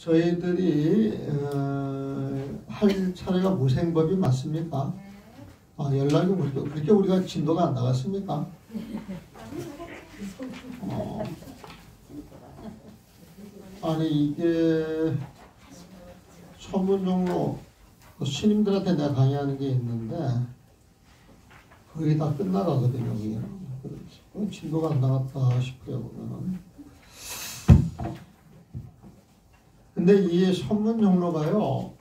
저희들이 할 차례가 무생법이 맞습니까? 연락이 오죠. 그렇게 우리가 진도가 안 나갔습니까? 아니 이게 소문종로 스님들한테 내가 강의하는 게 있는데 거의 다 끝나가거든요. 이게 진도가 안 나갔다 싶어요 보면은. 근데 이 선문종로가요,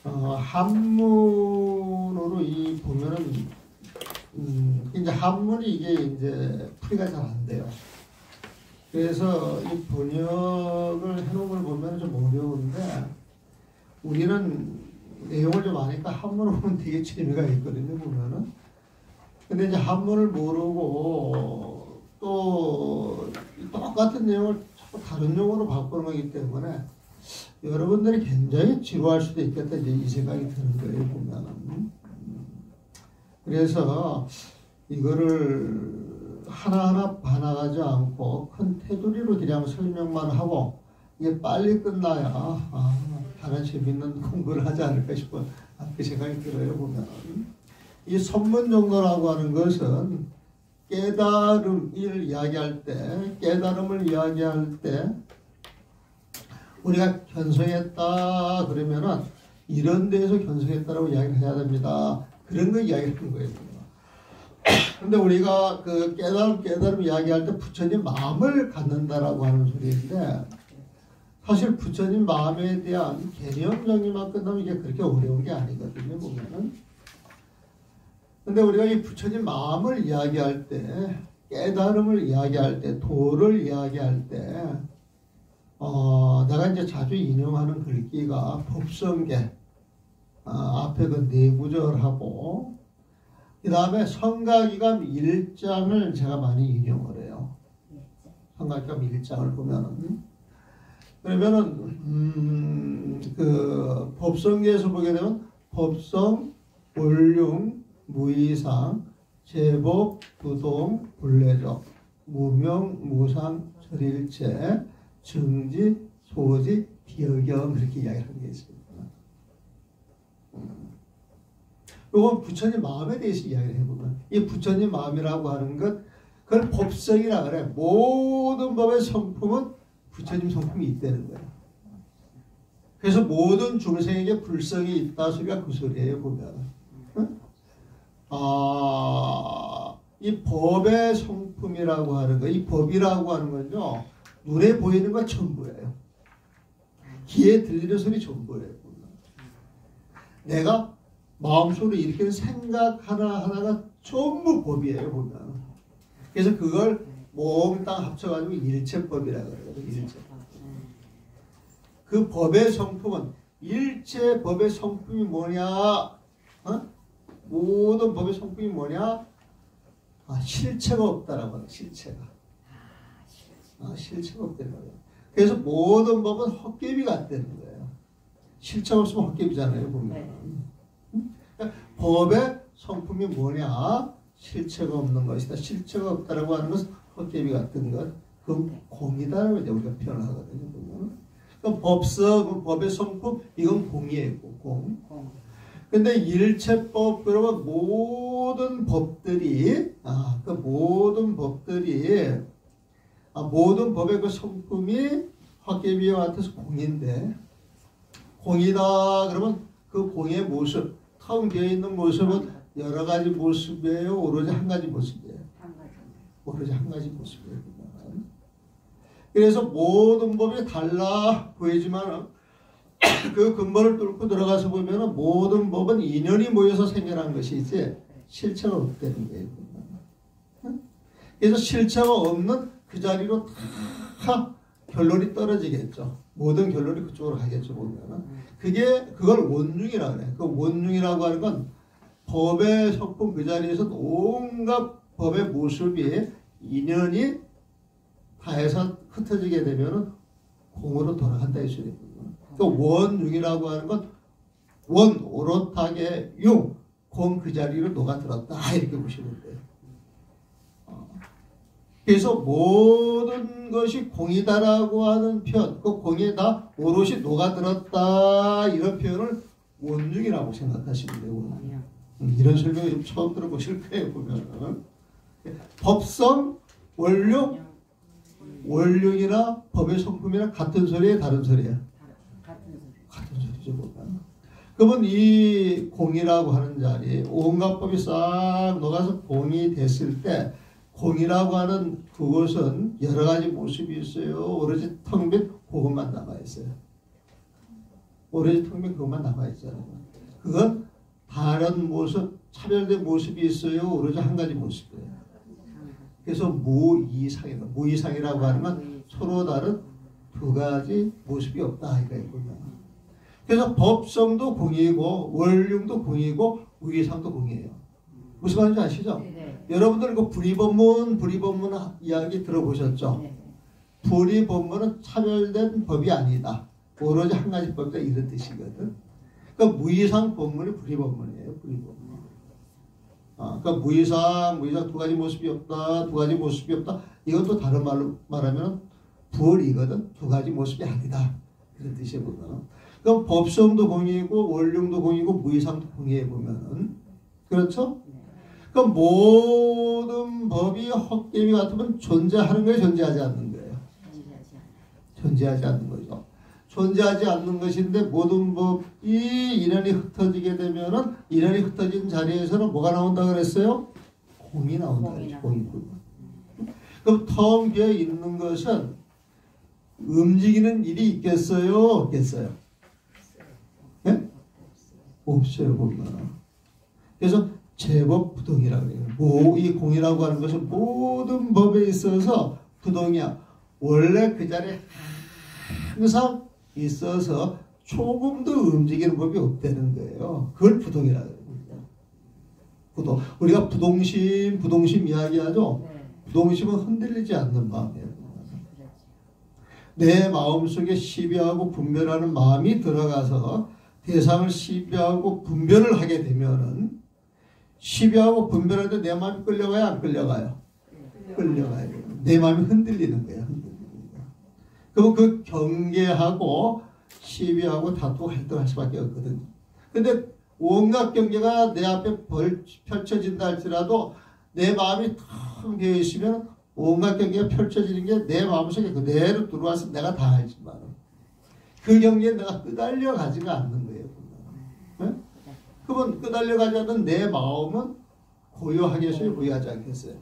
한문으로 이 보면은, 이제 한문이 이게 이제 풀이가 잘 안 돼요. 그래서 이 번역을 해놓은 걸 보면 좀 어려운데, 우리는 내용을 좀 아니까 한문을 보면 되게 재미가 있거든요, 보면은. 근데 이제 한문을 모르고 또 똑같은 내용을 다른 용어로 바꾸는 거기 때문에 여러분들이 굉장히 지루할 수도 있겠다 이제 이 생각이 드는 거예요 보면은. 그래서 이거를 하나하나 반항하지 않고 큰 테두리로 그냥 설명만 하고 이게 빨리 끝나야 다른 재밌는 공부를 하지 않을까 싶어 그 생각이 들어요 보면은. 이 선문종로라고 하는 것은 깨달음을 이야기할 때, 깨달음을 이야기할 때 우리가 견성했다 그러면은 이런 데에서 견성했다라고 이야기를 해야 됩니다. 그런 거 이야기하는 거예요. 근데 우리가 그 깨달음 이야기할 때 부처님 마음을 갖는다라고 하는 소리인데 사실 부처님 마음에 대한 개념 정리만 끝나면 이게 그렇게 어려운 게 아니거든요, 보면은. 근데 우리가 이 부처님 마음을 이야기할 때, 깨달음을 이야기할 때, 도를 이야기할 때, 내가 이제 자주 인용하는 글귀가 법성계, 앞에 그 네 구절하고, 그 다음에 성가기감 1장을 제가 많이 인용을 해요. 성가기감 1장을 보면은. 그러면은, 그 법성계에서 보게 되면, 법성, 원륜, 무이상, 제법, 부동, 불례적, 무명, 무상, 절일체, 증지, 소지, 비여경 그렇게 이야기하는 게 있습니다. 이건 부처님 마음에 대해서 이야기를 해보면 이 부처님 마음이라고 하는 것 그걸 법성이라 그래. 모든 법의 성품은 부처님 성품이 있다는 거예요. 그래서 모든 중생에게 불성이 있다 소리가 그 소리예요 보면. 이 법의 성품이라고 하는 거, 이 법이라고 하는 건요, 눈에 보이는 건 전부예요. 귀에 들리는 소리 전부예요. 내가 마음속으로 일으키는 생각 하나하나가 전부 법이에요, 보면. 그래서 그걸 몽땅 합쳐가지고 일체법이라고 그래요, 일체법. 그 법의 성품은, 일체 법의 성품이 뭐냐, 모든 법의 성품이 뭐냐? 실체가 없다라고 하는 실체가. 실체가 없다는 거예요. 그래서 모든 법은 헛개비 같다는 거예요. 실체가 없으면 헛개비잖아요, 보면. 그러니까 법의 성품이 뭐냐? 실체가 없는 것이다. 실체가 없다라고 하는 것은 헛개비 같은 것. 그건 공이다라고 이제 우리가 표현을 하거든요, 보면. 그러니까 법성, 법의 성품, 이건 공이에요, 공. 근데 일체법, 그러면 모든 법들이, 모든 법의 그 성품이 화개비와 같아서 공인데, 공이다, 그러면 그 공의 모습, 텅 비어 있는 모습은 여러 가지 모습이에요? 오로지 한 가지 모습이에요? 오로지 한 가지 모습이에요. 그래서 모든 법이 달라 보이지만, 그 근본을 뚫고 들어가서 보면 모든 법은 인연이 모여서 생겨난 것이지 실체가 없다는 거예요. 그래서 실체가 없는 그 자리로 다 결론이 떨어지겠죠. 모든 결론이 그쪽으로 가겠죠, 보면. 그걸 원흉이라고 그래요. 그 원흉이라고 하는 건 법의 성품 그 자리에서 온갖 법의 모습이 인연이 다해서 흩어지게 되면 공으로 돌아간다 이 소리입니다. 그 원융이라고 하는 건 원, 오롯하게 융, 공 그 자리로 녹아들었다 이렇게 보시면 돼요. 그래서 모든 것이 공이다라고 하는 표현, 그 공에 다 오롯이 녹아들었다 이런 표현을 원흉이라고 생각하시면 되고, 이런 설명을 좀 처음 들어보실 거예요. 보면 법성, 원룡, 원룡이나 법의 성품이랑 같은 소리에 다른 소리야? 같은 소리죠. 보면. 그러면 이 공이라고 하는 자리, 온갖 법이 싹 녹아서 공이 됐을 때 공이라고 하는 그것은 여러 가지 모습이 있어요. 오로지 텅 빈 그것만 남아 있어요. 오로지 텅 빈 그것만 남아 있어요. 그건 다른 모습, 차별된 모습이 있어요. 오로지 한 가지 모습이에요. 그래서 무이상이다. 무이상이라고 하는 건 서로 다른 두 가지 모습이 없다 이거예요. 그래서 법성도 공이고 원흉도 공이고 무이상도 공이에요. 무슨 말인지 아시죠? 네. 여러분들 그 불이법문 이야기 들어보셨죠? 네. 불이법문은 차별된 법이 아니다. 오로지 한 가지 법이다 이런 뜻이거든. 그러니까 무이상 법문이 불이법문이에요. 불이법문. 그러니까 무이상 두 가지 모습이 없다. 두 가지 모습이 없다. 이것도 다른 말로 말하면 불이거든. 두 가지 모습이 아니다. 이런 뜻이에요. 보면. 그럼 법성도 공이고 원흉도 공이고 무이상도 공이에 보면은 그렇죠? 그럼 모든 법이 헛개미 같으면 존재하는 거예요? 존재하지 않는 거예요? 존재하지 않는 거죠. 존재하지 않는 것인데 모든 법이 인연이 흩어지게 되면은 인연이 흩어진 자리에서는 뭐가 나온다 그랬어요? 공이 나온다. 공이. 그럼 텅 비어 있는 것은 움직이는 일이 있겠어요? 없겠어요? 네? 없어요. 보면. 그래서 제법 부동이라고 해요. 이 공이라고 하는 것은 모든 법에 있어서 부동이야. 원래 그 자리에 항상 있어서 조금도 움직이는 법이 없다는 거예요. 그걸 부동이라고 해요. 부동. 우리가 부동심 이야기하죠. 네. 부동심은 흔들리지 않는 마음이에요. 내 마음속에 시비하고 분별하는 마음이 들어가서 대상을 시비하고 분별을 하게 되면은 시비하고 분별할 때 내 마음이 끌려가요? 안 끌려가요? 끌려가요. 내 마음이 흔들리는 거예요. 그럼 그 경계하고 시비하고 다투고 활동할 수밖에 없거든요. 근데 온갖 경계가 내 앞에 펼쳐진다 할지라도 내 마음이 텅 비어 있으면 온갖 경계가 펼쳐지는 게 내 마음속에 그대로 들어와서 내가 다 알지만 그 경계에 내가 끄달려 가지가 않는 거예요. 네? 그러면 끄달려 가지 않는 내 마음은 고요하겠어요? 고요하지 않겠어요?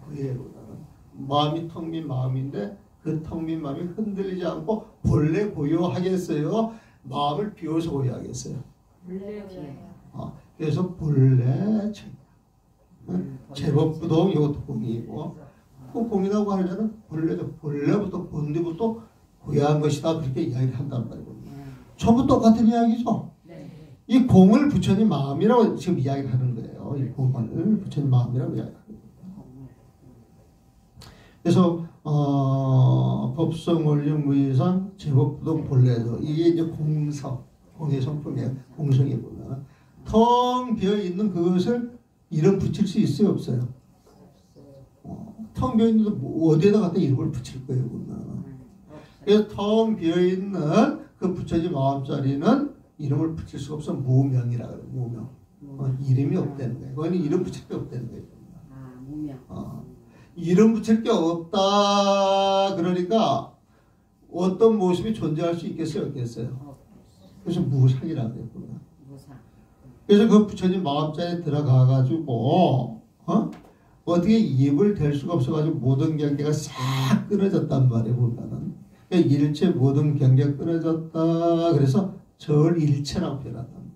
고요해보다는 마음이 텅 빈 마음인데 그 텅 빈 마음이 흔들리지 않고 본래 고요하겠어요? 마음을 비워서 고요하겠어요? 그래서 본래 제법 부동 이것도 공이고 그 공이라고 하는 자는 본래부터 본디부터 고요한 것이다 그렇게 이야기를 한단 말이에요. 전부 똑같은 이야기죠. 이 공을 부처님 마음이라고 지금 이야기를 하는 거예요. 이 공을 부처님 마음이라고 이야기하는 거예요. 그래서 법성, 원령, 무이상, 제법, 부동, 본래도 이게 이제 공성, 공의 성품이에요. 공성에 보면 텅 비어 있는 그것을 이름 붙일 수 있어요, 없어요? 텅 비어 있는데 어디에다 갖다 이름을 붙일 거예요, 보면. 그래서 텅 비어 있는 그 부처님 마음자리는 이름을 붙일 수가 없어. 무명이라 그래요. 무명. 이름이 없다는 거예요. 거기는 이름 붙일 게 없다는 거예요. 무명. 이름 붙일 게 없다. 그러니까 어떤 모습이 존재할 수 있겠어요? 없겠어요? 그래서 무상이라고 그래요. 그래서 그 부처님 마음자리에 들어가가지고 어떻게 입을 댈 수가 없어가지고 모든 경계가 싹 끊어졌단 말이에요. 보면은. 그러니까 일체 모든 경계가 끊어졌다. 그래서 절일체라고 표현한단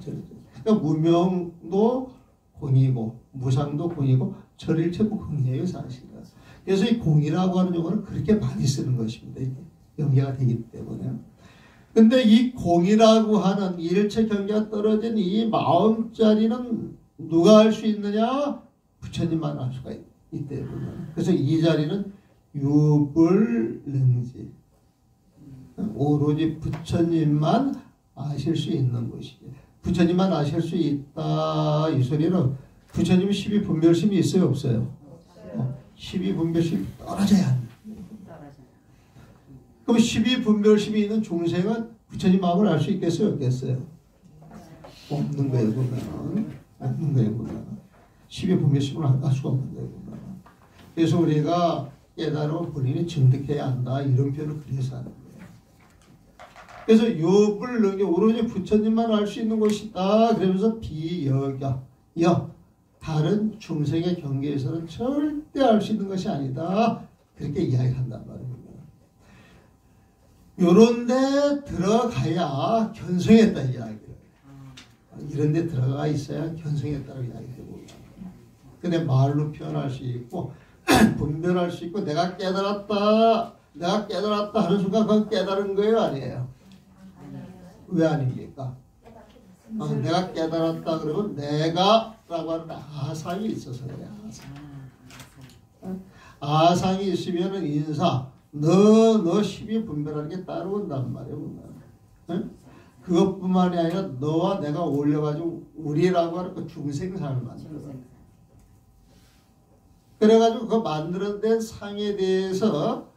말이에요. 그러니까 무명도 공이고 무상도 공이고 절일체도 공이에요. 사실은. 그래서 이 공이라고 하는 용어는 그렇게 많이 쓰는 것입니다. 연계가 되기 때문에. 근데 이 공이라고 하는 일체 경계가 떨어진 이 마음자리는 누가 알 수 있느냐? 부처님만 알 수가 있대요. 그래서 이 자리는 유불능지. 오로지 부처님만 아실 수 있는 것이죠. 부처님만 아실 수 있다. 이 소리는 부처님이 십이 분별심이 있어요? 없어요? 12분별심이 떨어져야 한다. 그럼 12분별심이 있는 중생은 부처님 마음을 알 수 있겠어요? 없겠어요? 없는 거예요, 보면. 없는 거예요, 보면. 12분별심을 알 수가 없는 거예요, 보면. 그래서 우리가 깨달으면 본인이 증득해야 한다. 이런 표현을 그래서 하는 거예요. 그래서 욥을 넘겨 오로지 부처님만 알 수 있는 것이다. 그러면서 비여겨. 다른 중생의 경계에서는 절대 알 수 있는 것이 아니다. 그렇게 이야기한단 말이에요. 요런 데 들어가야 견성했다 이야기를. 이런 데 들어가 있어야 견성했다고 이야기해보고. 근데 말로 표현할 수 있고 분별할 수 있고 내가 깨달았다 하는 순간 그건 깨달은 거예요? 아니에요? 왜 아닙니까? 내가 깨달았다 그러면 내가라고 하는 아상이 있어서 그래. 아상이 있으면 인사 너 시비 분별하는 게 따라온단 말이에요. 그것뿐만이 아니라 너와 내가 어울려가지고 우리라고 하는 그 중생상을 만들어. 그래가지고 그 만들어낸 상에 대해서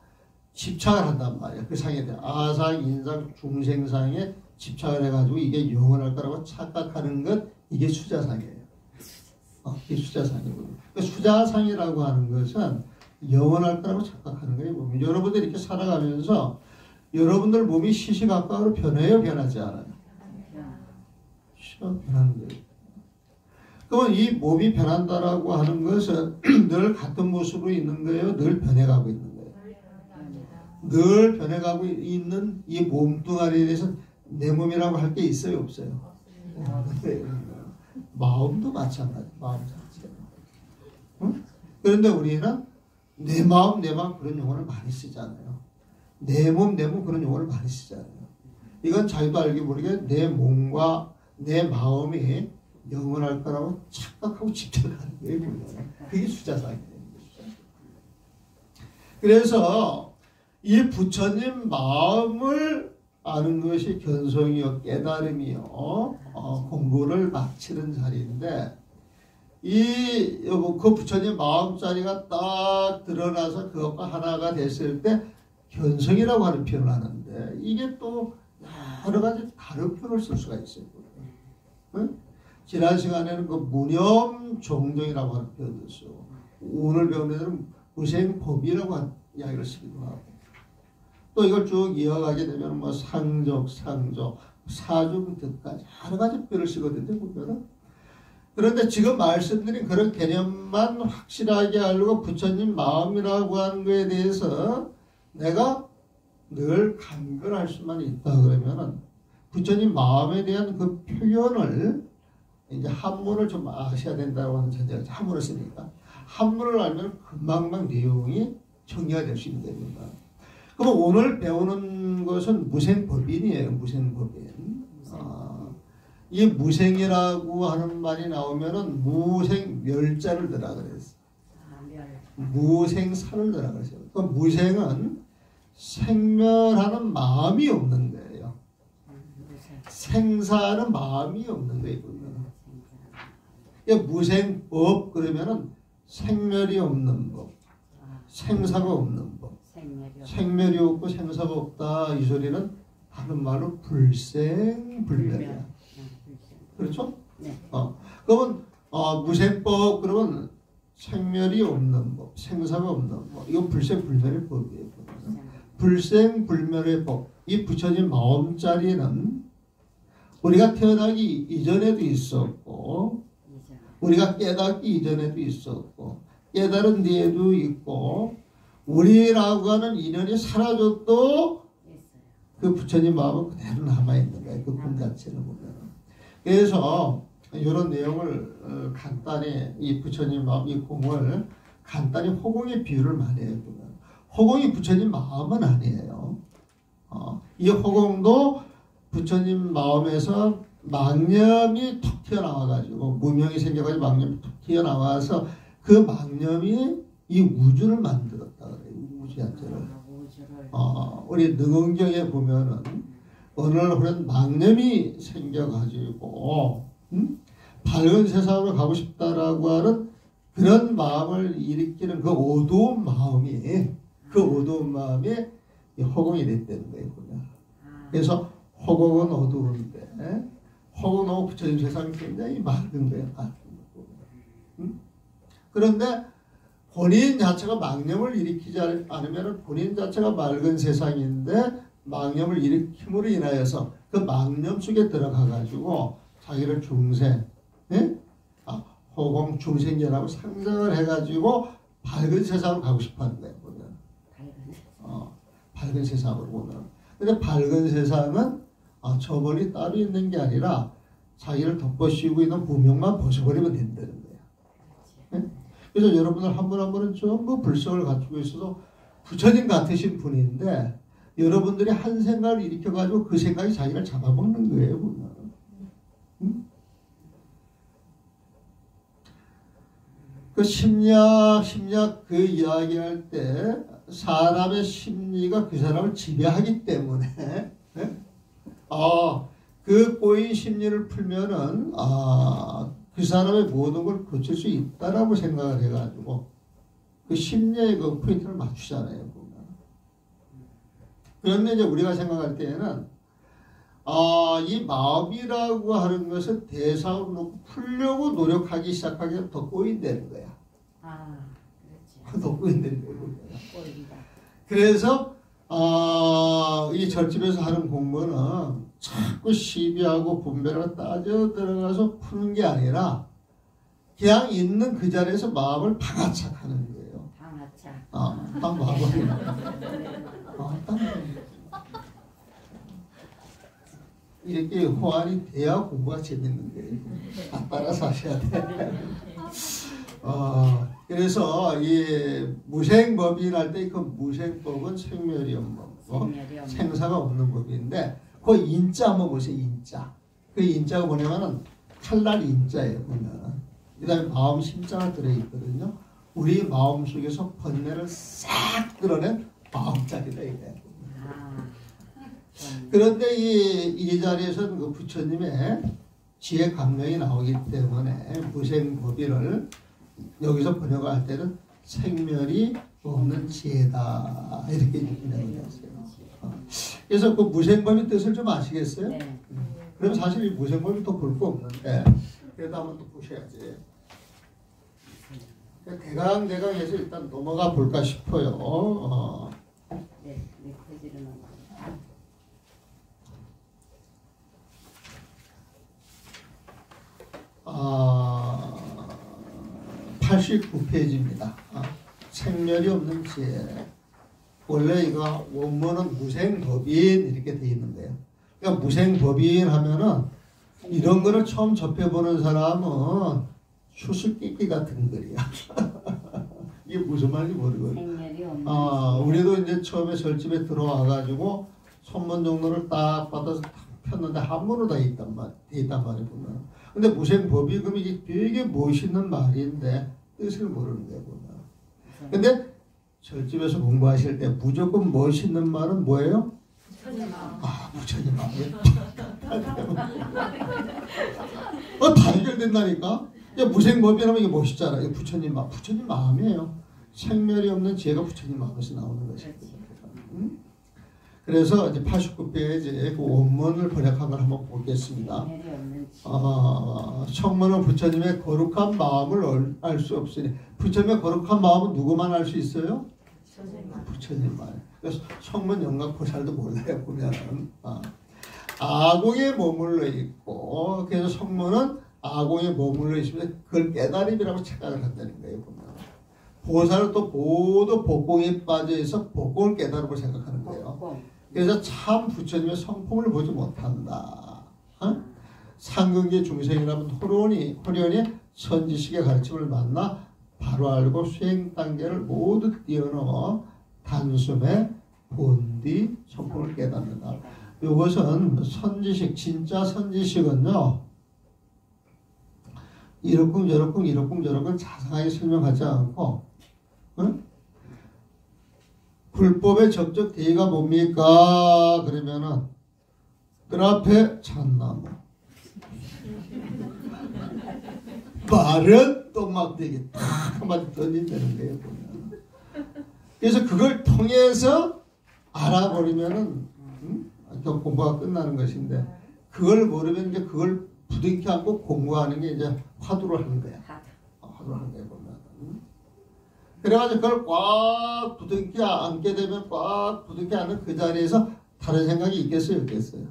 집착을 한단 말이에요. 그 상에 대해 아상, 인상, 중생상에 집착을 해가지고 이게 영원할 거라고 착각하는 것, 이게 수자상이에요. 이게 수자상이거든요. 그러니까 수자상이라고 하는 것은 영원할 거라고 착각하는 거예요. 여러분들이 이렇게 살아가면서 여러분들 몸이 시시각각으로 변해요? 변하지 않아요? 변하는 거예요. 그러면 이 몸이 변한다라고 하는 것은 늘 같은 모습으로 있는 거예요? 늘 변해가고 있는 거예요? 늘 변해가고 있는 이 몸뚱아리에 대해서 내 몸이라고 할 게 있어요? 없어요? 마음도 마찬가지. 마음 자체가. 응? 그런데 우리는 내 마음 그런 용어를 많이 쓰잖아요. 내 몸 그런 용어를 많이 쓰잖아요. 이건 자기도 알게 모르게 내 몸과 내 마음이 영원할 거라고 착각하고 집착하는 거예요. 그게 수자상이에요. 그래서 이 부처님 마음을 아는 것이 견성이요 깨달음이요 공부를 마치는 자리인데 그 부처님 마음자리가 딱 드러나서 그것과 하나가 됐을 때 견성이라고 하는 표현을 하는데 이게 또 여러 가지 다른 표현을 쓸 수가 있어요. 응? 지난 시간에는 그 무념종정이라고 하는 표현을 쓰고 오늘 배우는 데는 무생법이라고 하는 이야기를 쓰기도 하고 또 이걸 쭉 이어가게 되면 뭐 상적, 사중득까지 여러 가지 표현을 쓰거든요. 보면은. 그런데 지금 말씀드린 그런 개념만 확실하게 알고 부처님 마음이라고 하는 거에 대해서 내가 늘 감별할 수만 있다 그러면은 부처님 마음에 대한 그 표현을 이제 한문을 좀 아셔야 된다고 하는 전제가 한문을 쓰니까 한문을 알면 금방 내용이 정리가 될 수 있는 겁니다. 그럼 오늘 배우는 것은 무생법인이에요. 무생법인. 이 무생이라고 하는 말이 나오면은 무생멸자를 넣으라 그랬어요. 무생사를 넣으라 그랬어요. 그 무생은 생멸하는 마음이 없는 거예요. 생사는 마음이 없는 거예요. 무생법 그러면은 생멸이 없는 법, 생사가 없는 법. 생멸이 없고 생사가 없다. 이 소리는 다른 말로 불생불멸이야. 그렇죠? 네. 그러면 무생법 그러면 생멸이 없는 법, 생사가 없는 법. 이건 불생불멸의 법이에요. 불생불멸의 법. 이 부처님 마음자리는 우리가 태어나기 이전에도 있었고 우리가 깨닫기 이전에도 있었고 깨달은 뒤에도 있고 우리라고 하는 인연이 사라져도 그 부처님 마음은 그대로 남아있는 거예요. 그 공 자체를 보면. 그래서 이런 내용을 간단히 이 부처님 마음, 이 공을 간단히 허공의 비유를 많이 해보면 허공이 부처님 마음은 아니에요. 이 허공도 부처님 마음에서 망념이 툭 튀어나와가지고 무명이 생겨가지고 망념이 툭 튀어나와서 그 망념이 이 우주를 만들었다 그래요. 우주 자체를. 우리 능언경에 보면은 어느 날 그런 망념이 생겨가지고 밝은 세상으로 가고 싶다라고 하는 그런 마음을 일으키는 그 어두운 마음이 이 허공이 됐다는 거예요. 그래서 허공은 어두운데 허공하고 붙여진 세상이 굉장히 맑은 거예요. 그런데 본인 자체가 망념을 일으키지 않으면 본인 자체가 맑은 세상인데 망념을 일으킴으로 인하여서 그 망념 속에 들어가 가지고 자기를 중생, 호공 중생계라고 상정을 해가지고 밝은 세상으로 가고 싶어하는 거예요. 보면. 밝은 세상으로 보면. 근데 밝은 세상은 저번이 따로 있는 게 아니라 자기를 덮어씌우고 있는 무명만 벗어버리면 된다는 거예요. 네? 그래서 여러분들 한 분 한 분은 전부 불성을 갖추고 있어서 부처님 같으신 분인데 여러분들이 한 생각을 일으켜가지고 그 생각이 자기를 잡아먹는 거예요. 보면. 그 심리학 그 이야기할 때 사람의 심리가 그 사람을 지배하기 때문에 그 꼬인 심리를 풀면은 그 사람의 모든 걸 고칠 수 있다라고 생각을 해가지고 그 심리의 그 포인트를 맞추잖아요. 보면. 그런데 이제 우리가 생각할 때에는 이 마음이라고 하는 것은 대상으로 놓고 풀려고 노력하기 시작하면 더 꼬인다는 거야. 그렇지. 더 꼬인다는 거야. 그래서 이 절집에서 하는 공부는 자꾸 시비하고 분별하고 따져 들어가서 푸는 게 아니라 그냥 있는 그 자리에서 마음을 방아착하는 거예요. 방아착. 딱 마음을. 딱 이렇게 호환이 돼야 공부가 재밌는 거예요. 따라서 하셔야 돼. 그래서 이 무생법인 할 때 그 무생법은 생멸이 없는 법, 생사가 없는 법인데 그 인자 한번 보세요. 인자. 그 인자가 뭐냐면은 칼날 인자예요. 보면. 그 다음에 마음 심자가 들어있거든요. 우리 마음 속에서 번뇌를 싹 드러낸 마음자리다 이거예요. 그런데 이 자리에서는 그 부처님의 지혜 강명이 나오기 때문에 무생법인을 여기서 번역할 때는 생멸이 없는 지혜다 이렇게 인정을 했어요. 그래서 그 무생법의 뜻을 좀 아시겠어요? 네. 그럼 사실 이 무생법이 더 볼 거 없는데 그래도 한번 또 보셔야지. 대강해서 일단 넘어가 볼까 싶어요. 네, 페이지로 89페이지입니다. 생멸이 없는 지혜. 원래 이거 원문은 무생법인 이렇게 돼 있는 거예요. 그러니까 무생법인 하면은 이런 거를 처음 접해보는 사람은 수수께끼 같은 글이야. 이게 무슨 말인지 모르거든. 우리도 이제 처음에 절집에 들어와가지고 선문 정도를 딱 받아서 딱 폈는데 한문으로 돼 있단 말이에요. 보면. 근데 무생법이 그럼 이게 되게 멋있는 말인데 뜻을 모르는 거예요. 보면. 근데 절집에서 공부하실 때 무조건 멋있는 말은 뭐예요? 부처님 마음. 부처님 마음. 다 해결된다니까? 무생법이라면 이게 멋있잖아. 이게 부처님 마음. 부처님 마음이에요. 생멸이 없는 지혜가 부처님 마음에서 나오는 것이죠. 그래서 이제 89페이지 그 원문을 번역한 걸 한번 보겠습니다. 청문은 부처님의 거룩한 마음을 알 수 없으니 부처님의 거룩한 마음은 누구만 알 수 있어요? 부처님만. 그래서 청문 영각보살도 몰라요. 보면은 아공에 머물러 있고 그래서 청문은 아공에 머물러 있으면 그걸 깨달음이라고 착각을 한다는 거예요. 보면. 보살은 또 모두 복공에 빠져 있어 복공을 깨달음을 생각하는 거예요. 그래서 참 부처님의 성품을 보지 못한다. 상근계 중생이라면 호련히 선지식의 가르침을 만나 바로 알고 수행 단계를 모두 뛰어넘어 단숨에 본디 성품을 깨닫는다. 이것은 선지식, 진짜 선지식은요. 이렇쿵 자세하게 설명하지 않고 불법의 적적 대의가 뭡니까? 그러면은 뜰 앞에 참나무 말은 똥막대기 딱 한마디 던진다는 거예요. 보면. 그래서 그걸 통해서 알아버리면은 공부가 끝나는 것인데 그걸 모르면 이제 그걸 부둥켜 안고 공부하는 게 이제 화두를 하는 거야. 화두를 하는 거야 보면. 그래가지고 그걸 꽉 부둥켜 안게 되면 꽉 부둥켜 안는 그 자리에서 다른 생각이 있겠어요, 없겠어요?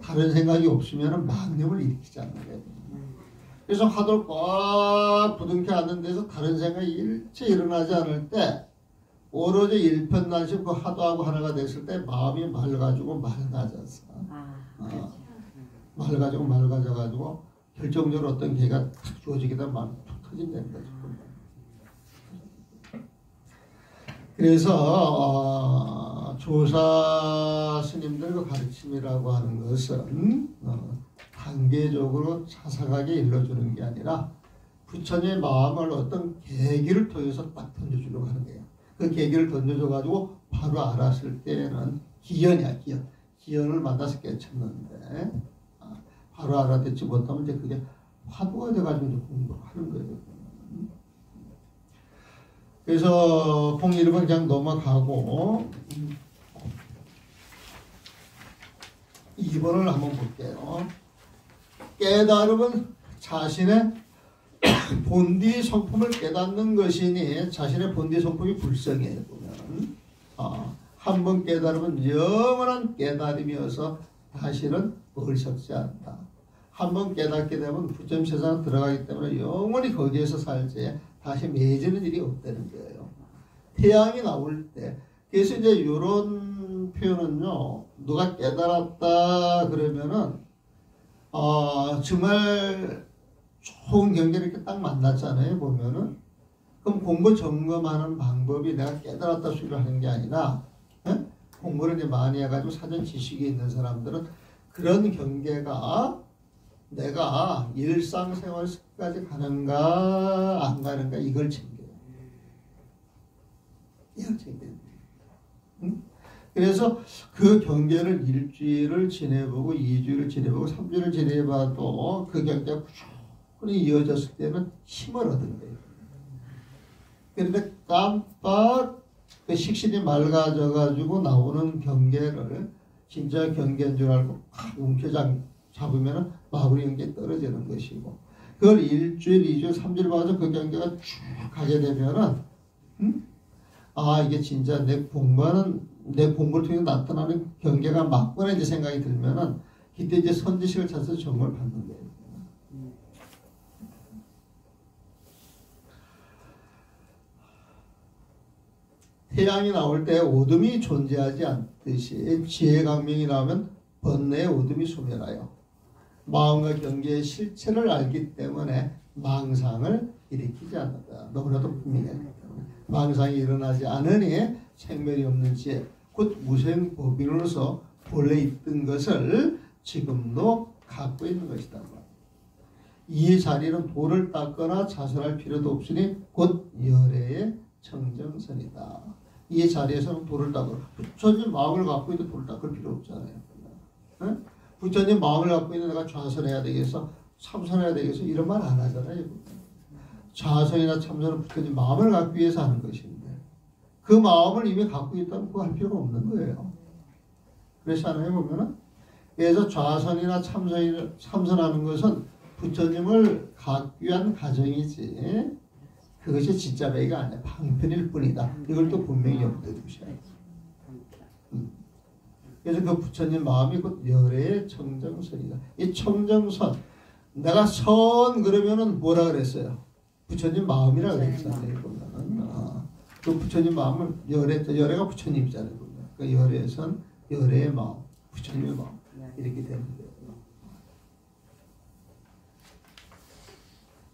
다른 생각이 없으면 망념을 일으키지 않는 거예요. 그래서 화두를 꽉 부둥켜 안는 데서 다른 생각이 일체 일어나지 않을 때 오로지 일편단심 그 화두하고 하나가 됐을 때 마음이 맑아지고 맑아졌어. 맑아져가지고 결정적으로 어떤 계가 탁 주어지게 되면 마음이 툭 터진다는 거죠. 그래서 조사 스님들 그 가르침이라고 하는 것은 단계적으로 자상하게 일러주는 게 아니라 부처님의 마음을 어떤 계기를 통해서 딱 던져주려고 하는 거예요. 그 계기를 던져줘가지고 바로 알았을 때는 기연이야, 기연. 기연을 만나서 깨쳤는데 바로 알아듣지 못하면 이제 그게 화두가 돼가지고 이제 공부를 하는 거예요. 그래서 01번 그냥 넘어가고 2번을 한번 볼게요. 깨달음은 자신의 본디 성품을 깨닫는 것이니 자신의 본디 성품이 불성이에요. 보면 한 번 깨달으면 영원한 깨달음이어서 다시는 어리석지 않다. 한 번 깨닫게 되면 부처님 세상에 들어가기 때문에 영원히 거기에서 살지 다시 매지는 일이 없다는 거예요. 태양이 나올 때 그래서 이제 이런 표현은요, 누가 깨달았다 그러면은 정말 좋은 경계를 이렇게 딱 만났잖아요. 보면은 그럼 공부 점검하는 방법이 내가 깨달았다 소리를 하는 게 아니라 공부를 이제 많이 해가지고 사전 지식이 있는 사람들은 그런 경계가 내가 일상생활까지 가는가 안 가는가 이걸 챙겨요. 이걸 챙겨요. 그래서 그 경계를 일주일을 지내보고 2주일을 지내보고 3주일을 지내봐도 그 경계가 꾸준히 이어졌을 때는 힘을 얻은 거예요. 그런데 깜빡 그 식신이 맑아져가지고 나오는 경계를 진짜 경계인 줄 알고 움켜잡 잡으면 마구리 경계에 떨어지는 것이고 그걸 일주일, 2주일, 3주일 봐서 그 경계가 쭉 가게 되면은 이게 진짜 내 공부를 통해 나타나는 경계가 맞구나 이제 생각이 들면은 그때 이제 선지식을 찾아서 정을 받는 거예요. 태양이 나올 때 어둠이 존재하지 않듯이 지혜 강명이 나오면 번뇌의 어둠이 소멸하여 마음과 경계의 실체를 알기 때문에 망상을 일으키지 않는다. 너무나도 분명히 알기 때문에 망상이 일어나지 않으니 생멸이 없는 지혜 곧 무생법인으로서 본래 있던 것을 지금도 갖고 있는 것이다. 이 자리는 돌을 닦거나 자설할 필요도 없으니 곧 열애의 청정선이다. 이 자리에서는 돌을 닦으라. 부처님 마음을 갖고 있는데 돌을 닦을 필요 없잖아요. 부처님 마음을 갖고 있는 내가 좌선해야 되겠어? 참선해야 되겠어? 이런 말 안 하잖아요. 좌선이나 참선은 부처님 마음을 갖기 위해서 하는 것인데 그 마음을 이미 갖고 있다면 그거 할 필요가 없는 거예요. 그렇지 않아요? 보면은 그래서 좌선이나 참선하는 것은 부처님을 갖기 위한 과정이지 그것이 진짜 배가 아니야. 방편일 뿐이다. 이걸 또 분명히 염두에 두셔야 돼. 그래서 그 부처님 마음이 곧 열애의 청정선이다. 이 청정선, 내가 선 그러면은 뭐라 그랬어요? 부처님 마음이라 그랬잖아요. 그 부처님 마음을 열애가 부처님이잖아요. 그 열애선, 열애의 마음, 부처님의 마음 이렇게 되는 거예요.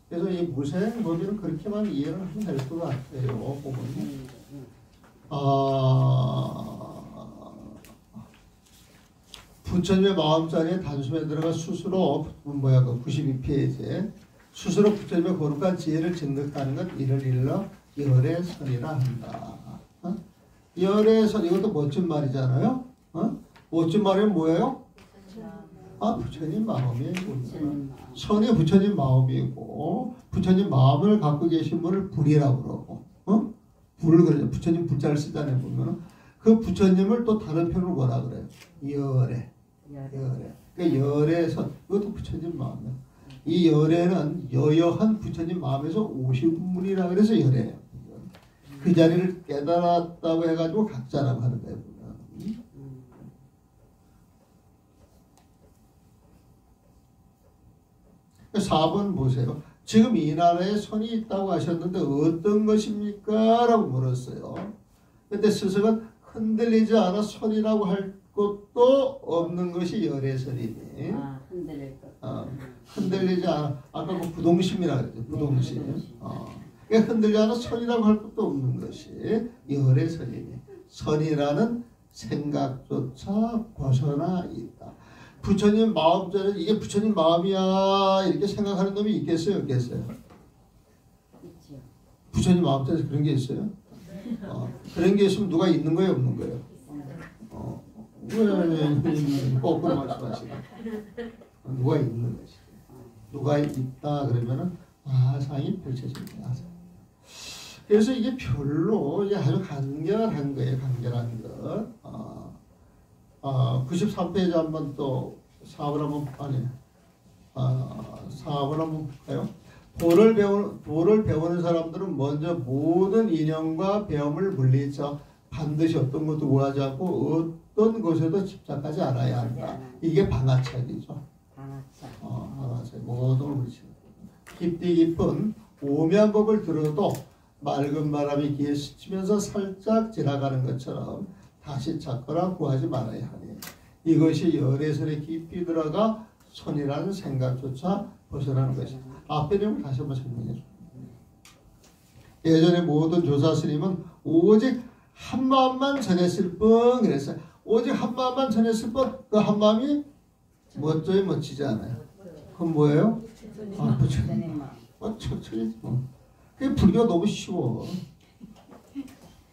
그래서 이 무생법인은 그렇게만 이해를 하면 될 것 같아요. 보면 부처님의 마음자리에 단숨에 들어가 스스로 그 92페이지에 스스로 부처님의 거룩한 지혜를 증득하는 것 이를 일러 열애선이라 한다. 열애선 이것도 멋진 말이잖아요. 멋진 말이 뭐예요? 부처님 마음이에요. 부처님 마음. 선이 부처님 마음이고 부처님 마음을 갖고 계신 분을 불이라고 그러고 불을 그러죠. 부처님 불자를 쓰잖아요. 보면 그 부처님을 또 다른 표현으로 뭐라 그래요? 열애. 그러니까 열애선 이것도 부처님 마음이에요. 이 열애는 여여한 부처님 마음에서 오신 분이라 그래서 열애예요. 그 자리를 깨달았다고 해가지고 각자라고 하는 거예요. 보면. 4번 보세요. 지금 이 나라에 선이 있다고 하셨는데 어떤 것입니까? 라고 물었어요. 근데 스승은 흔들리지 않아 선이라고 할 것도 없는 것이 열애선이니. 흔들릴 것. 흔들리지 않아. 아까 그 부동심이라고 그랬죠. 부동심. 그러니까 흔들리지 않아 선이라고 할 것도 없는 것이 열애선이니. 선이라는 생각조차 벗어나 있다. 부처님 마음자는 이게 부처님 마음이야 이렇게 생각하는 놈이 있겠어요? 없겠어요? 있죠. 부처님 마음자에서 그런 게 있어요? 그런 게 있으면 누가 있는 거예요? 없는 거예요? 왜 거꾸로 말씀하시나? 누가 있는 것이. 누가 있다 그러면은 화상이 펼쳐집니다. 그래서 이게 별로 이게 아주 간결한 거예요. 간결한 것. 93페이지 한번 또 4번 한번 아니 4번 한번 볼까요? 도를 배우는 사람들은 먼저 모든 인연과 배움을 물리쳐 반드시 어떤 것도 구하지 않고 어떤 것에도 집착하지 않아야 한다. 이게 방아착이죠. 방아착. 모든 걸 물리치는 깊디 깊은 오묘한 법을 들어도 맑은 바람이 귀에 스치면서 살짝 지나가는 것처럼 다시 찾거나 구하지 말아야 하니 이것이 열애선에 깊이 들어가 선이라는 생각조차 벗어나는 것이다. 앞에 내용을 다시 한번 설명해 줍니다. 예전에 모든 조사 스님은 오직 한 마음만 전했을 뿐 그랬어요. 오직 한 마음만 전했을 뿐 그 한 마음이 멋져요? 멋지지 않아요? 그건 뭐예요? 부처님 마음. 천천히지 뭐. 그게 불교가 너무 쉬워.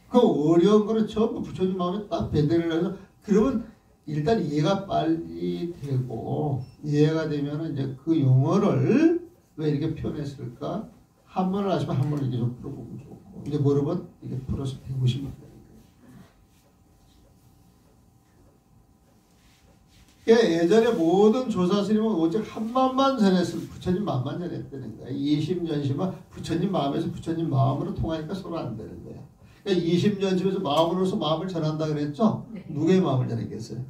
그 어려운 거를 전부 부처님 마음에 딱 배대를 해서 그러면 일단 이해가 빨리 되고 이해가 되면 이제 그 용어를 왜 이렇게 표현했을까? 한 번을 하시면 한 번을 이렇게 좀 풀어보면 좋고 이제 여러분 이게 풀어서 배우시면 돼요. 예전에 모든 조사 스님은 오직 한 마음만 전했을 부처님 마음만 전했다는 거야. 이심전심은 부처님 마음에서 부처님 마음으로 통하니까 서로 안 되는 거야. 그러니까 이심전심에서 마음으로서 마음을 전한다 그랬죠? 누구의 마음을 전했겠어요?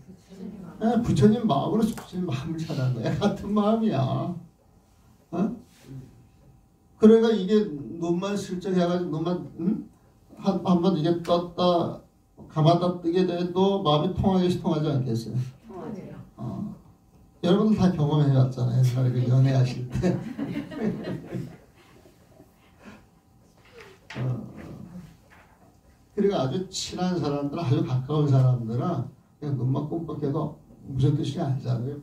부처님 마음으로서 부처님 마음을 전한 거야. 같은 마음이야. 그러니까 이게 눈만 슬쩍 해가지고 눈만 한번 이게 떴다 감았다 뜨게 돼도 마음이 통하겠지 통하지 않겠어요? 여러분들 다 경험해봤잖아요. 옛날에 그 연애하실 때. 그리고 아주 친한 사람들, 아주 가까운 사람들은 그냥 눈만 끔뻑해도 무슨 뜻인지 알잖아요.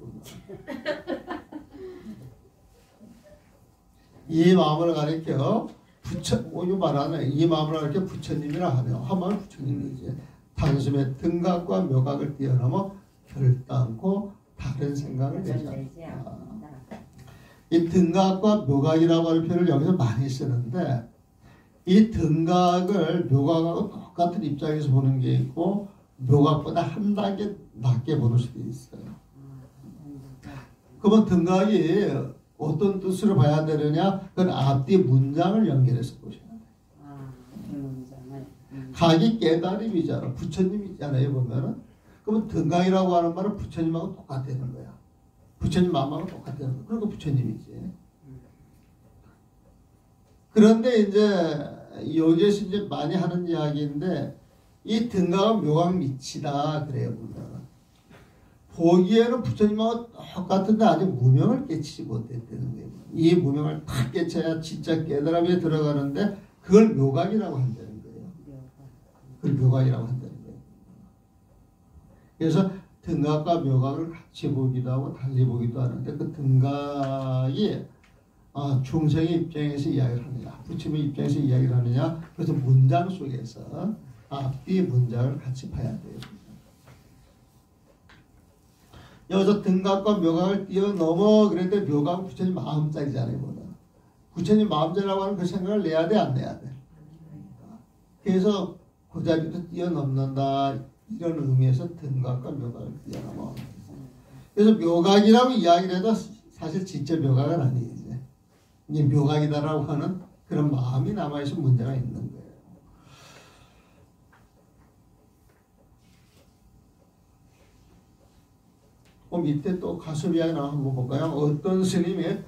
이 마음을 가리켜 이거 말하네. 이 마음을 가리켜 부처님이라 하며 한 마음은 부처님이지. 단숨에 등각과 묘각을 뛰어넘어 결단코 다른 생각을 내지 않는다. 이 등각과 묘각이라고 하는 표현을 여기서 많이 쓰는데 이 등각을 묘각하고 똑같은 입장에서 보는 게 있고 묘각보다 한 단계 낮게 보는 수도 있어요. 그러면 등각이 어떤 뜻으로 봐야 되느냐? 그건 앞뒤 문장을 연결해서 보셔야 돼요. 각이 깨달음이잖아. 부처님이잖아요. 보면은. 그러면 등각이라고 하는 말은 부처님하고 똑같다는 거야. 부처님 마음하고 똑같다는 거야. 그러니까 부처님이지. 그런데 이제 여기에서 이제 많이 하는 이야기인데 이 등각은 묘각 밑이다 그래요. 보면 보기에는 부처님하고 똑같은데 아직 무명을 깨치지 못했다는 거예요. 이 무명을 탁 깨쳐야 진짜 깨달음에 들어가는데 그걸 묘각이라고 한다는 거예요. 그걸 묘각이라고 한다는 거예요. 그래서 등각과 묘각을 같이 보기도 하고 달리 보기도 하는데 그 등각이 중생의 입장에서 이야기를 하느냐 부처님의 입장에서 이야기를 하느냐 그래서 문장 속에서 앞뒤 문장을 같이 봐야 돼요. 여기서 등각과 묘각을 뛰어넘어 그랬는데 묘각은 부처님 마음짜리잖아요. 뭐다. 부처님 마음짜리라고 하는 그 생각을 내야 돼, 안 내야 돼? 그래서 그 자리부터 뛰어넘는다 이런 의미에서 등각과 묘각을 뛰어넘어. 그래서 묘각이라고 이야기를 해도 사실 진짜 묘각은 아니지. 이제 묘각이다라고 하는 그런 마음이 남아있어 문제가 있는 거예요. 밑에 또 가섭 이야기 한번 볼까요? 어떤 스님이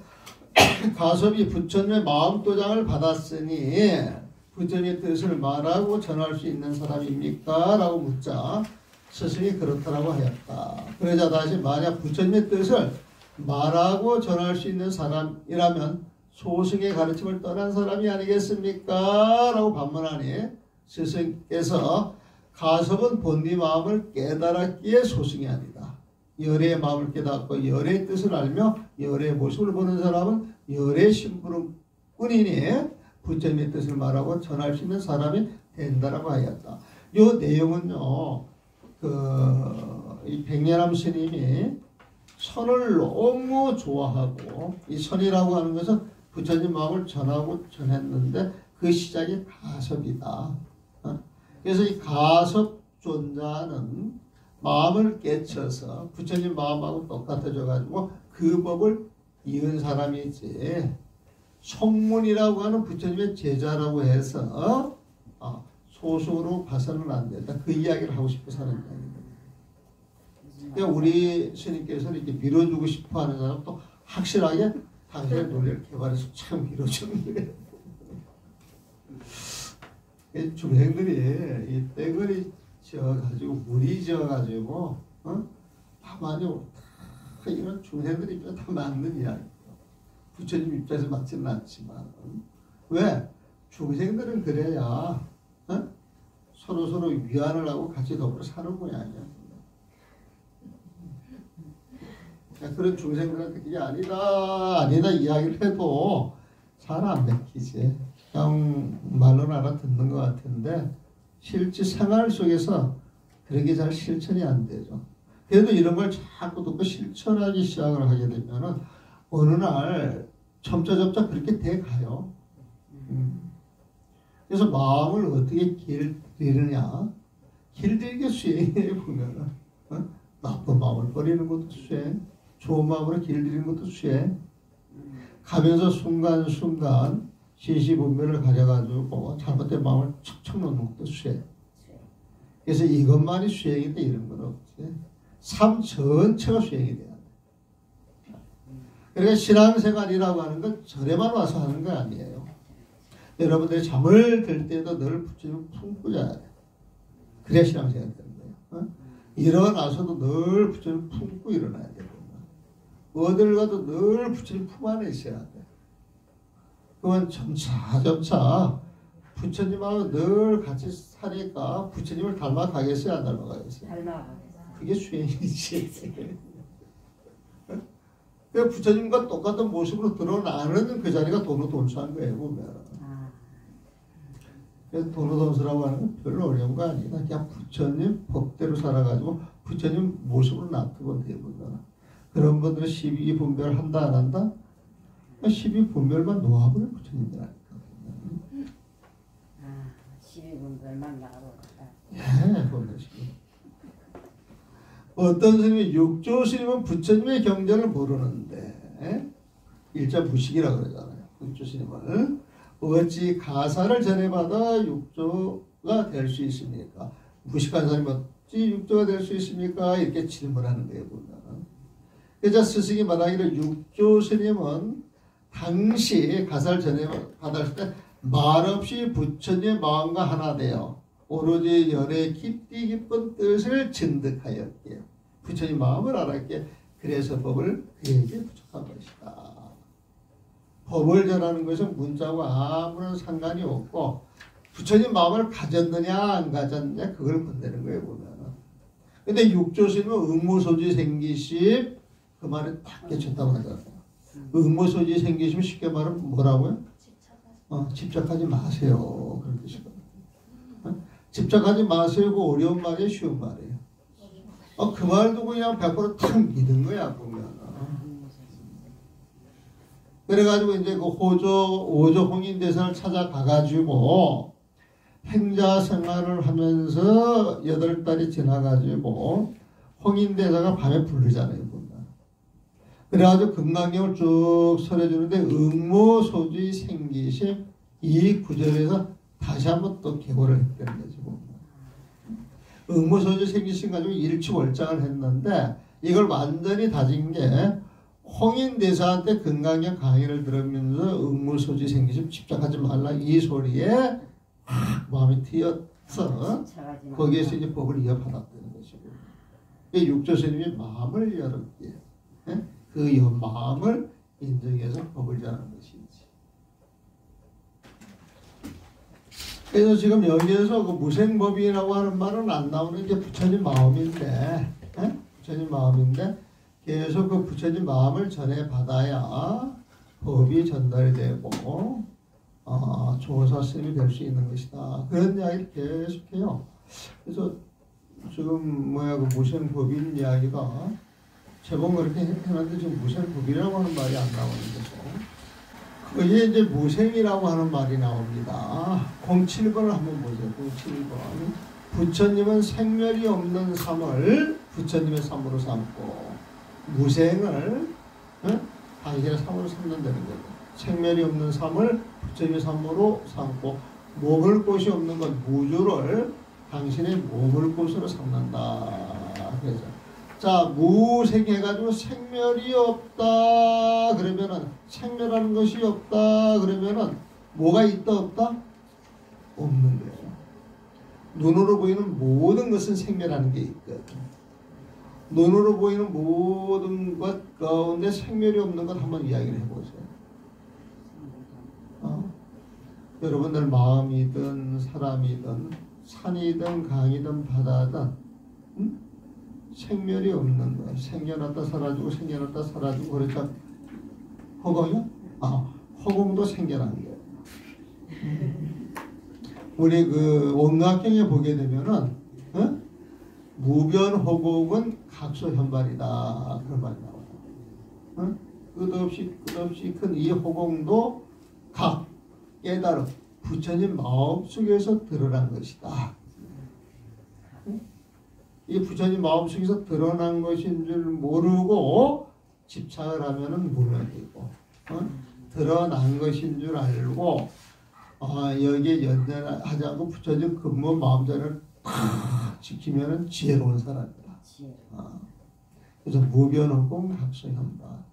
가섭이 부처님의 마음도장을 받았으니 부처님의 뜻을 말하고 전할 수 있는 사람입니까? 라고 묻자 스승이 그렇다라고 하였다. 그러자 다시 만약 부처님의 뜻을 말하고 전할 수 있는 사람이라면 소승의 가르침을 떠난 사람이 아니겠습니까? 라고 반문하니 스승께서 가섭은 본디 마음을 깨달았기에 소승이 아니다. 열의 마음을 깨닫고 열의 뜻을 알며 열의 모습을 보는 사람은 열의 심부름꾼이니 부처님의 뜻을 말하고 전할 수 있는 사람이 된다라고 하였다. 이 내용은요, 이 백년암 스님이 선을 너무 좋아하고 이 선이라고 하는 것은 부처님 마음을 전하고 전했는데 그 시작이 가섭이다. 그래서 이 가섭 존자는 마음을 깨쳐서 부처님 마음하고 똑같아져 가지고 그 법을 이은 사람이지 성문이라고 하는 부처님의 제자라고 해서 소수로 봐서는 안 된다. 그 이야기를 하고 싶어서 하는 이야기입니다. 그러니까 우리 스님께서 이렇게 밀어주고 싶어 하는 사람도 확실하게 당신의 논리를 개발해서 참 밀어주는 거예요. 중생들이 이 떼거리 지어가지고 물이 지어가지고 가만히 이런 중생들 입장에 다 맞는 이야기예요. 부처님 입장에서 맞지는 않지만 왜? 중생들은 그래야 서로 위안을 하고 같이 더불어 사는 모양이야. 그런 중생들한테 그게 아니다 이야기를 해도 잘 안 맥히지. 그냥 말로는 알아듣는 것 같은데 실제 생활 속에서 그런 게 잘 실천이 안 되죠. 그래도 이런 걸 자꾸 듣고 실천하기 시작을 하게 되면은 어느 날 점차점차 그렇게 돼 가요. 그래서 마음을 어떻게 길들이느냐? 길들이게 수행해 보면은 나쁜 마음을 버리는 것도 수행, 좋은 마음으로 길들이는 것도 수행. 가면서 순간순간 시시분별을 가져가지고 잘못된 마음을 척척 놓는 것도 수행. 그래서 이것만이 수행인데 이런 건 없지. 삶 전체가 수행이 돼야 돼. 그러니까 신앙생활이라고 하는 건 절에만 와서 하는 거 아니에요. 여러분들이 잠을 들 때도 늘 부처님을 품고 자야 돼. 그래야 신앙생활이 되는 거예요. 일어나서도 늘 부처님을 품고 일어나야 되고 어딜 가도 늘 부처님 품 안에 있어야 돼. 그건 점차 부처님하고 늘 같이 사니까 부처님을 닮아가겠어요? 안 닮아가겠어요? 닮아가겠어요. 그게 수행이지. 그 부처님과 똑같은 모습으로 드러나는 그 자리가 도노돈수한 거예요, 보면. 그래서 도노돈수라고 하는 건 별로 어려운 거 아니다. 그냥 부처님 법대로 살아가지고 부처님 모습으로 놔두면 되거든. 그런 분들은 12분별 한다, 안 한다? 12분별만 놓아버려, 부처님이라니까. 12분별만 나와버렸다. 예, 보면 어떤 스님이 육조 스님은 부처님의 경전을 모르는데 일자 무식이라고 그러잖아요. 육조 스님은 어찌 가사를 전해받아 육조가 될 수 있습니까? 무식한 사람이 어찌 육조가 될 수 있습니까? 이렇게 질문하는 거예요. 보면. 그래서 스승이 말하기를 육조 스님은 당시 가사를 전해받았을 때 말없이 부처님의 마음과 하나 되어 오로지 열의 깊디 깊은 뜻을 증득하였기에 부처님 마음을 알았기에 그래서 법을 그에게 부족한 것이다. 법을 전하는 것은 문자와 아무런 상관이 없고 부처님 마음을 가졌느냐 안 가졌느냐 그걸 본다는 거예요. 보면. 근데 육조스님은 응모소지 생기심 그 말에 딱 깨쳤다고 하잖아요. 응모소지 생기심 쉽게 말하면 뭐라고요? 집착하지 마세요. 그런 뜻이거든요. 집착하지 마세요가 어려운 말이에요? 쉬운 말이에요? 그 말도 그냥 100%탁 믿은 거야 보면. 그래가지고 이제 그 오조 홍인대사를 찾아가가지고 행자 생활을 하면서 8달이 지나가지고 홍인대사가 밤에 부르잖아요 보면. 그래가지고 금강경을 쭉 설해주는데 응모소주의 생기심 이 구절에서 다시 한번 또 개고를 했다는 거지 보면. 응모소주 생기심 가지고 일취월장을 했는데 이걸 완전히 다진 게 홍인대사한테 금강경 강의를 들으면서 응모소주 생기심 집착하지 말라 이 소리에 마음이 트여서 거기에서 이제 법을 이어받았다는 것이고 육조 스님이 마음을 열었기에 그 마음을 인정해서 법을 전하는 것이지. 그래서 지금 여기에서 그 무생법이라고 하는 말은 안 나오는 게 부처님 마음인데, 부처님 마음인데 계속 그 부처님 마음을 전해받아야 법이 전달이 되고 조사 스님이 될 수 있는 것이다. 그런 이야기를 계속해요. 그래서 지금 그 무생법인 이야기가 제법 그렇게 해놨는데 지금 무생법이라고 하는 말이 안 나오는 거죠. 거기에 이제 무생이라고 하는 말이 나옵니다. 07번을 한번 보세요. 07번. 부처님은 생멸이 없는 삶을 부처님의 삶으로 삼고 무생을 당신의 삶으로 삼는다는 거예요. 생멸이 없는 삶을 부처님의 삶으로 삼고 먹을 곳이 없는 것 무주를 당신의 먹을 곳으로 삼는다. 그래서 자 무생해가지고 생멸이 없다 그러면은 생멸하는 것이 없다 그러면은 뭐가 있다 없다? 없는 거예요. 눈으로 보이는 모든 것은 생멸하는 게 있거든. 눈으로 보이는 모든 것 가운데 생멸이 없는 것 한번 이야기를 해보세요. 여러분들 마음이든 사람이든 산이든 강이든 바다든 생멸이 없는 거. 생겨났다 사라지고 생겨났다 사라지고 그러니까 허공이요? 허공도 생겨난 거예요. 우리 그 원각경에 보게 되면은 무변허공은 각소현발이다 그런 말이 나와요. 끝없이 큰 이 허공도 각 깨달음 부처님 마음속에서 드러난 것이다. 이 부처님 마음속에서 드러난 것인 줄 모르고 집착을 하면은 무명이고 드러난 것인 줄 알고 여기에 연연하지 않고 부처님 근본 마음자를 탁 지키면은 지혜로운 사람이다. 그래서 무변허공 각소현발.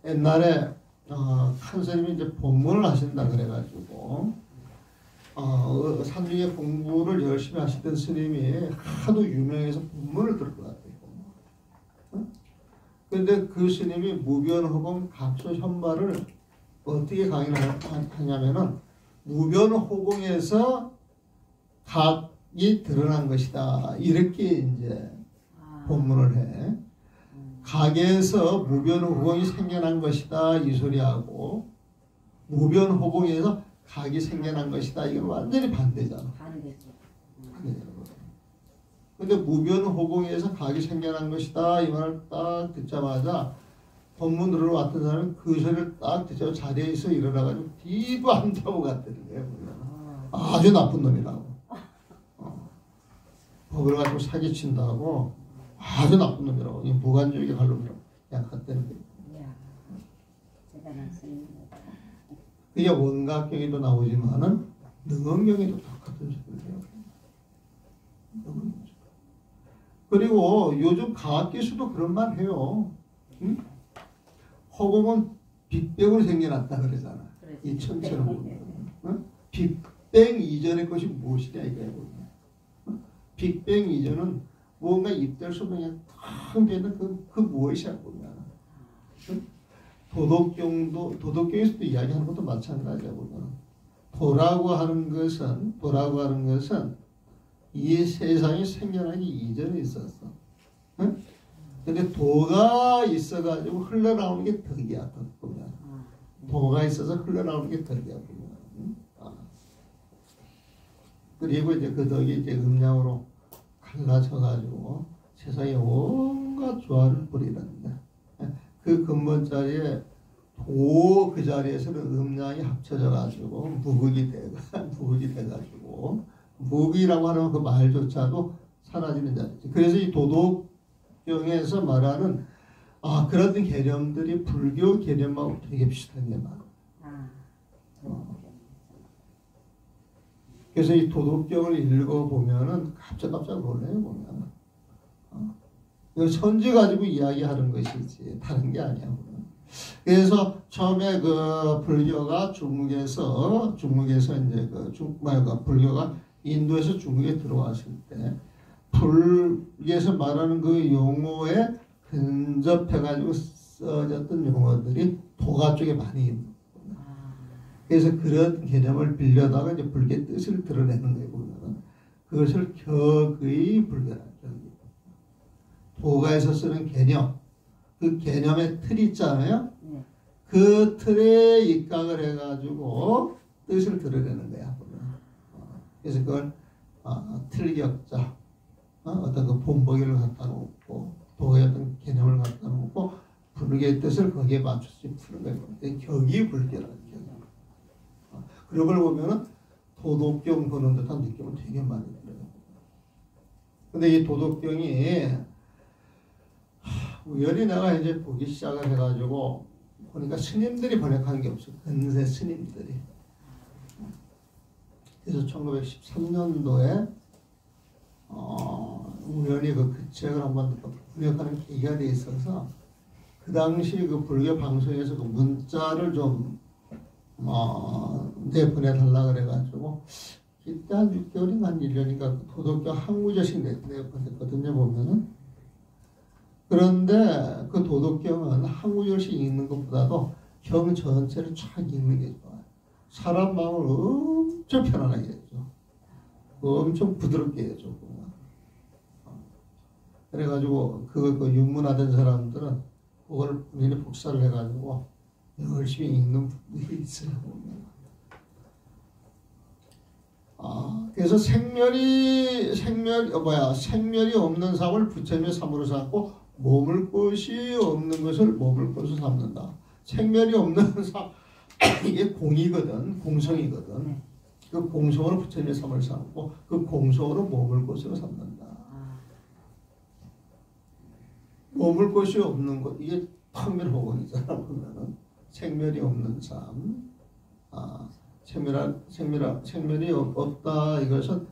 옛날에 큰 스님이 이제 법문을 하신다 그래가지고 산중에 공부를 열심히 하시던 스님이 하도 유명해서 법문을 들을 것 같아요. 그런데 그 스님이 무변허공 각소현발을 어떻게 강의를 하냐면은 무변허공에서 각이 드러난 것이다 이렇게 이제 법문을 해. 각에서 무변허공이 생겨난 것이다 이 소리하고 무변허공에서 각이 생겨난 것이다 이건 완전히 반대잖아. 반대죠. 근데 무변허공에서 각이 생겨난 것이다 이 말을 딱 듣자마자 법문 들으러 왔던 사람은 그 소리를 딱 듣자마자 자리에서 일어나가지고 뒤도 안 타고 갔다는 거예요. 아주 나쁜 놈이라고. 법을 가지고 사기친다고 아주 나쁜 놈이라고. 이 무간주의에 갈 놈이라고. 그냥 갔다는 거예요. 대단한 스님입니다. 그게 원각경에도 나오지만은 능언경에도 똑같은 소리를 해요. 그리고 요즘 과학기술도 그런 말 해요. 응? 허공은 빅뱅으로 생겨났다 그러잖아. 이 천체를 보면. 응? 빅뱅 이전의 것이 무엇이냐 이거예요. 빅뱅 이전은 무언가 입될 수 없는 탁 되는 그 무엇이야 보면. 도덕경에서도 이야기하는 것도 마찬가지야 보면. 도라고 하는 것은 이 세상이 생겨나기 이전에 있었어. 응? 근데 도가 있어가지고 흘러나오는 게 덕이야, 덕 보면. 도가 있어서 흘러나오는 게 덕이야 보면. 그리고 이제 그 덕이 이제 음양으로 갈라져가지고 세상에 온갖 조화를 부리는데 그 근본자리에 도 그 자리에서는 음양이 합쳐져 가지고 무극이 돼가지고 무극이라고 하는 그 말조차도 사라지는 자리지. 그래서 이 도덕경에서 말하는 그런 개념들이 불교 개념하고 되게 비슷한 게 많아. 그래서 이 도덕경을 읽어보면은 깜짝 놀라요, 보면. 이거 천지 가지고 이야기하는 것이지, 다른 게 아니야, 보면. 그래서 처음에 그 불교가 중국에서 이제 불교가 인도에서 중국에 들어왔을 때, 불교에서 말하는 그 용어에 근접해가지고 써졌던 용어들이 도가 쪽에 많이 있는 거예요. 그래서 그런 개념을 빌려다가 이제 불교의 뜻을 드러내는 거예요, 보면은. 그것을 격의 불교라는 거예요. 도가에서 쓰는 개념, 그 개념의 틀 있잖아요. 그 틀에 입각을 해가지고 뜻을 드러내는 거야. 그래서 그걸 틀격자, 어떤 그 본보기를 갖다 놓고 도의 어떤 개념을 갖다 놓고 불교의 뜻을 거기에 맞춰서 푸는 거예요. 격이 불교라는 격. 그런 걸 보면은 도덕경 보는 듯한 느낌은 되게 많이 들어요. 근데 이 도덕경이 우연히 내가 이제 보기 시작을 해가지고 보니까 스님들이 번역한 게 없어. 근세 스님들이. 그래서 1913년도에 우연히 그 책을 한번 번역하는 계기가 돼 있어서 그 당시 그 불교 방송에서 그 문자를 좀 내보내달라 그래가지고 그때 한 6개월인가 한 1년인가 그 도덕경 한구절씩 내보냈거든요, 보면은. 그런데 그 도덕경은 한 구절씩 읽는 것보다도 경 전체를 쫙 읽는 게 좋아요. 사람 마음을 엄청 편안하게 해줘. 엄청 부드럽게 해줘. 그래가지고 그 육문하던 사람들은 그걸 본인이 복사를 해가지고 열심히 읽는 분들이 있어요. 그래서 생멸이 없는 삶을 부처님의 삶으로 삼고 머물 곳이 없는 것을 머물 곳으로 삼는다. 생멸이 없는 삶, 이게 공이거든, 공성이거든. 그 공성으로 부처님의 삶을 삼고 그 공성으로 머물 곳으로 삼는다. 머물 곳이 없는 것, 이게 턱멸호공이잖아. 보면은 생멸이 없는 삶, 생멸이 없다. 이것은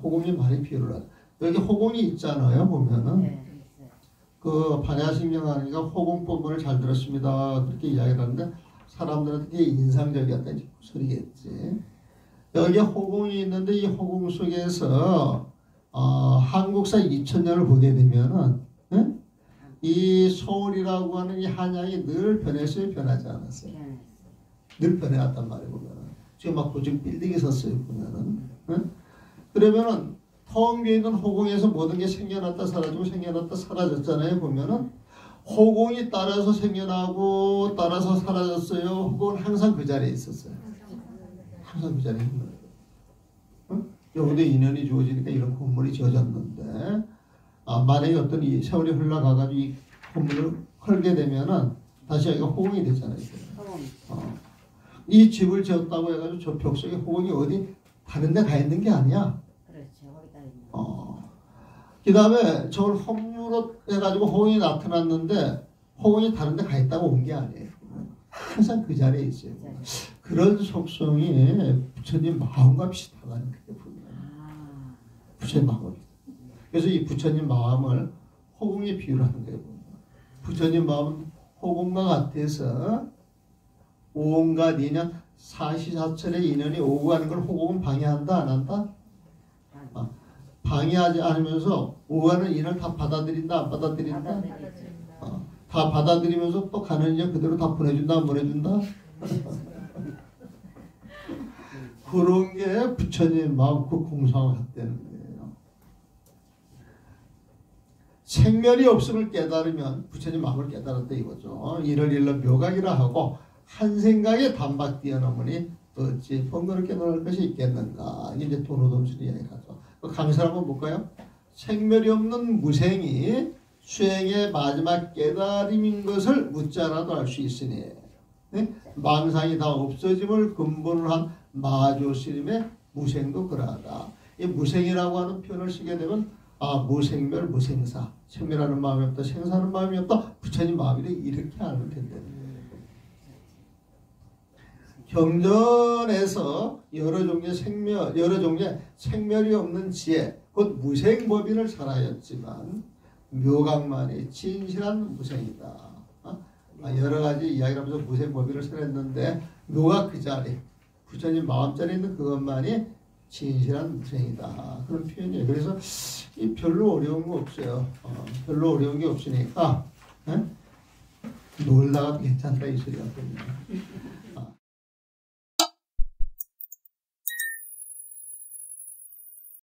호공이 많이 비유를 하죠. 여기 호공이 있잖아요. 보면은. 그 반야심경하니까 호공법문을 잘 들었습니다. 그렇게 이야기를 하는데 사람들한테 인상적이었다. 그 소리겠지. 여기 호공이 있는데 이 호공 속에서 한국사 2000년을 보게 되면은 이 서울이라고 하는 이 한양이 늘 변했어요, 변하지 않았어요. 늘 변해왔단 말이에요, 보면은. 지금 막 고층 빌딩이 섰어요, 보면은. 그러면은 텅 비어있는 호공에서 모든 게 생겨났다 사라지고 생겨났다 사라졌잖아요. 보면은 호공이 따라서 생겨나고 따라서 사라졌어요. 호공은 항상 그 자리에 있었어요. 항상 그 자리에 있는 거예요. 여기도 인연이 주어지니까 이런 건물이 지어졌는데 만약에 어떤 이 세월이 흘러가가지고 이 건물을 헐게 되면은 다시 여기가 호공이 되잖아요. 이 집을 지었다고 해가지고 저 벽 속에 호공이 어디 다른 데 가 있는 게 아니야. 그 다음에 저걸 험유로 해가지고 호응이 나타났는데 호응이 다른 데 가 있다고 온 게 아니에요. 항상 그 자리에 있어요. 그런 속성이 부처님 마음과 비슷하다는 거예요. 부처님 마음이. 그래서 이 부처님 마음을 호공에 비유하는 거예요. 부처님 마음은 호공과 같아서 온갖 인연, 사시사철의 인연이 오고 가는 걸 호공은 방해한다, 안 한다? 방해하지 않으면서 오가는 인을 다 받아들인다, 안 받아들인다? 다 받아들이면서 또 가는 인연 그대로 다 보내준다, 안 보내준다? 그런 게 부처님 마음 그 공상을 했다는 거예요. 생멸이 없음을 깨달으면 부처님 마음을 깨달았다 이거죠. 이를 일러 묘각이라 하고 한 생각에 단박 뛰어넘으니 어찌 번거롭게 놀 것이 있겠는가. 이제 도노dom수리 이야기하죠. 강의사 한번 볼까요? 생멸이 없는 무생이 수행의 마지막 깨달음인 것을 묻자라도 알 수 있으니 네? 망상이 다 없어짐을 근본으로 한 마조스님의 무생도 그러하다. 이 무생이라고 하는 표현을 쓰게 되면 무생멸 무생사, 생멸하는 마음이 없다, 생사하는 마음이 없다, 부처님 마음이다, 이렇게 알면 된다. 경전에서 여러 종류의 생멸이 없는 지혜, 곧 무생법인을 설하였지만 묘각만이 진실한 무생이다. 여러 가지 이야기를 하면서 무생법인을 설했는데 묘각 그 자리, 부처님 마음자리에 있는 그것만이 진실한 무생이다. 그런 표현이에요. 그래서 이 별로 어려운 거 없어요. 별로 어려운 게 없으니까 놀다가도 괜찮다 이 소리였거든요.